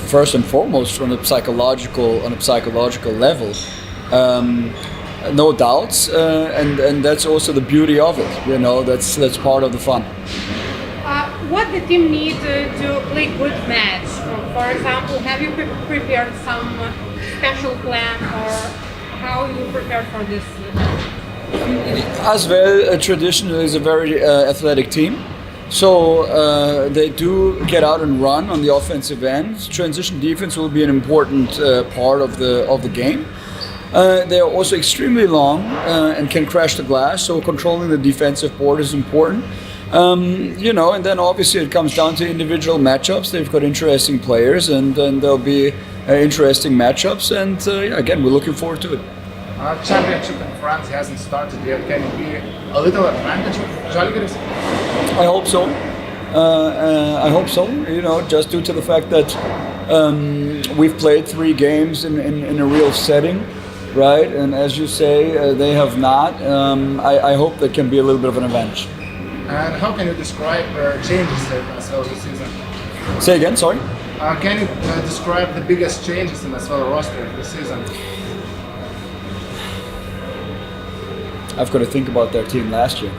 first and foremost from on a psychological level. No doubts, and that's also the beauty of it. That's part of the fun. What the team needs to play good match? For example, have you prepared some special plan, or how you prepared for this? Asvel traditionally is a very athletic team. So they do get out and run on the offensive end. Transition defense will be an important part of the game. They are also extremely long and can crash the glass. So controlling the defensive board is important. And then obviously it comes down to individual matchups. They've got interesting players, and there'll be interesting matchups. And again, we're looking forward to it. Championship in France hasn't started yet. Can it be a little advantage for Žalgiris? I hope so. Just due to the fact that we've played 3 games in a real setting, right? And as you say, they have not. I hope that can be a little bit of an advantage. And how can you describe changes as well this season? Say again, sorry? Can you describe the biggest changes in as well roster this season? I've got to think about their team last year.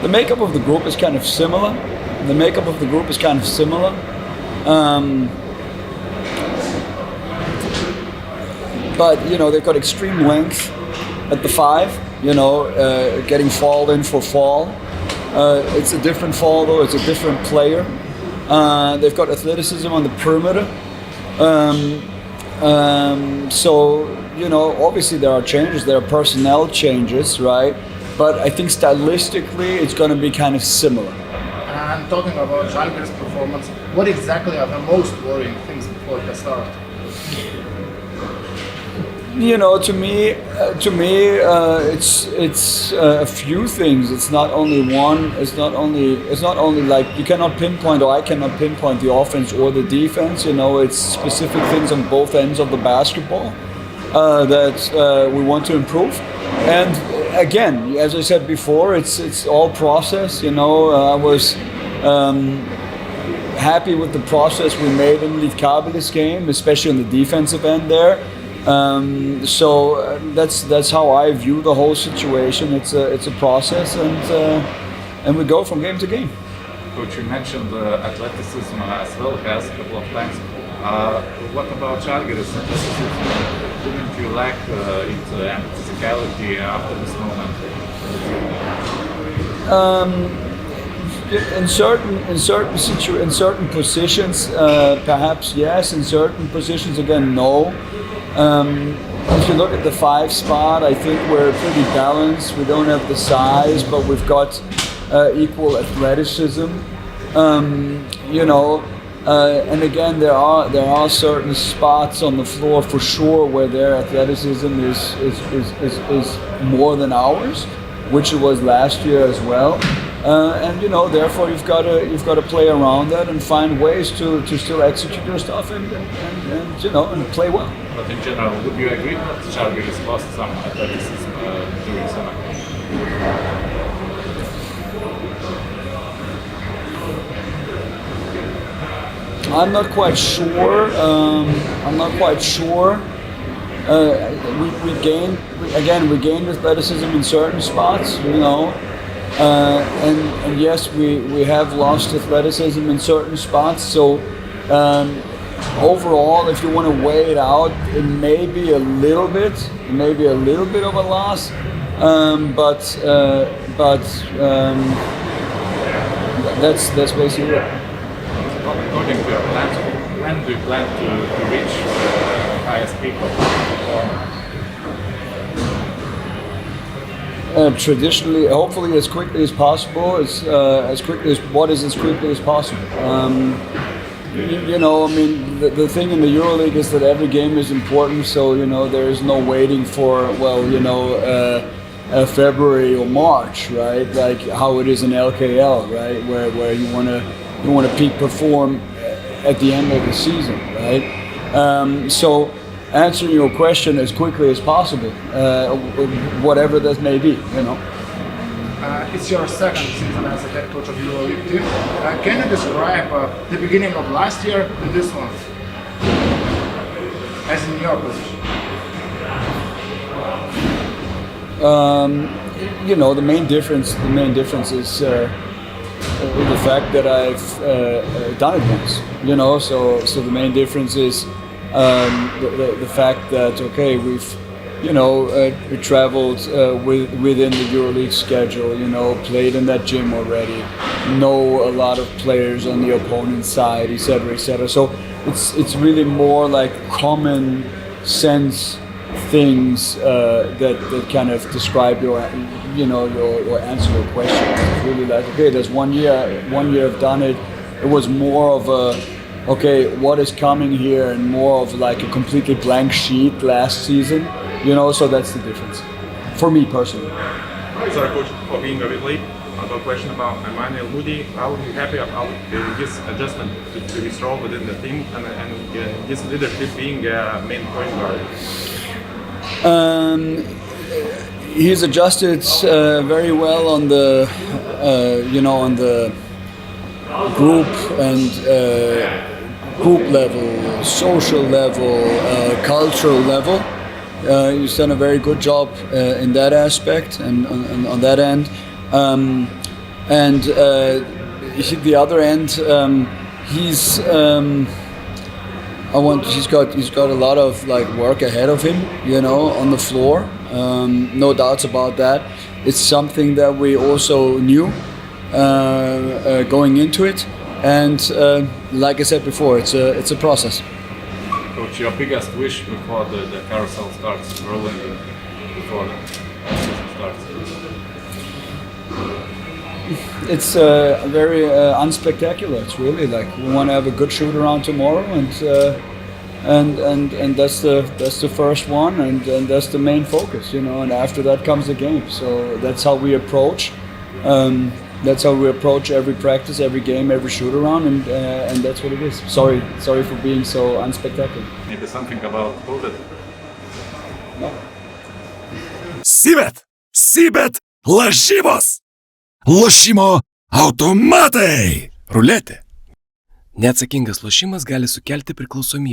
The makeup of the group is kind of similar. But they've got extreme length at the 5. Getting fall in for fall. It's a different fall though. It's a different player. They've got athleticism on the perimeter. So obviously there are changes. There are personnel changes, right? But I think stylistically it's going to be kind of similar. And talking about Žalgiris' performance, what exactly are the most worrying things before the start? To me, it's a few things. It's not only one. It's not only like you cannot pinpoint, or I cannot pinpoint the offense or the defense. It's specific things on both ends of the basketball that we want to improve. And again, as I said before, it's all process. I was happy with the process we made in Lietkabelis game, especially on the defensive end there. So that's how I view the whole situation. It's a process, and we go from game to game. Coach, you mentioned athleticism as well has a couple of times. What about Žalgiris athleticism? Didn't you lack it and physicality after this moment? In certain positions, perhaps yes. In certain positions, again, no. If you look at the 5 spot, I think we're pretty balanced. We don't have the size, but we've got equal athleticism. And again, there are certain spots on the floor for sure where their athleticism is more than ours, which it was last year as well. And therefore you've got to play around that and find ways to still execute your stuff and play well. But in general, would you agree that Žalgiris lost some athleticism during summer? I'm not quite sure. We gained athleticism in certain spots, and yes, we have lost athleticism in certain spots. So overall, if you want to weigh it out, it may be a little bit of a loss, but that's basically it. According to your plans, when do you plan to reach the highest peak of performance? Traditionally, hopefully as quickly as possible, as quickly as possible. The thing in the EuroLeague is that every game is important, so there is no waiting for February or March, right? Like how it is in LKL, right? Where you want to peak perform at the end of the season, right? So answering your question as quickly as possible, whatever that may be, It's your second season as a head coach of EuroLeague team. Can you describe the beginning of last year to this one, as in your position? The main difference is the fact that I've done it once. So the main difference is the fact that we've we traveled within the EuroLeague schedule. Played in that gym already. Know a lot of players on the opponent's side, etc., etc. So it's really more like common sense things that kind of describe your answer your question. It's really like, there's 1 year I've done it. It was more of a what is coming here, and more of like a completely blank sheet last season. So that's the difference for me personally. Sorry, coach, for being a bit late. I got a question about Emmanuel Mudiay. How are you happy about his adjustment to his role within the team and his leadership being a main point guard? He's adjusted very well on the on the group and group level, social level, cultural level. He's done a very good job in that aspect and on that end. The other end, he's got a lot of work ahead of him, on the floor. No doubts about that. It's something that we also knew going into it, and like I said before, it's a process. Coach, your biggest wish before the carousel starts rolling, before the season starts? It's very unspectacular. It's really like we want to have a good shoot around tomorrow, and that's the first one, and that's the main focus, And after that comes the game. So that's how we approach. That's how we approach every practice, every game, every shoot around, and that's what it is. Sorry for being so unspectacular. Maybe something about COVID. No. Sybet, lažybos, lošimo automatai, ruletė. Neatsakingas lošimas gali sukelti priklausomybę.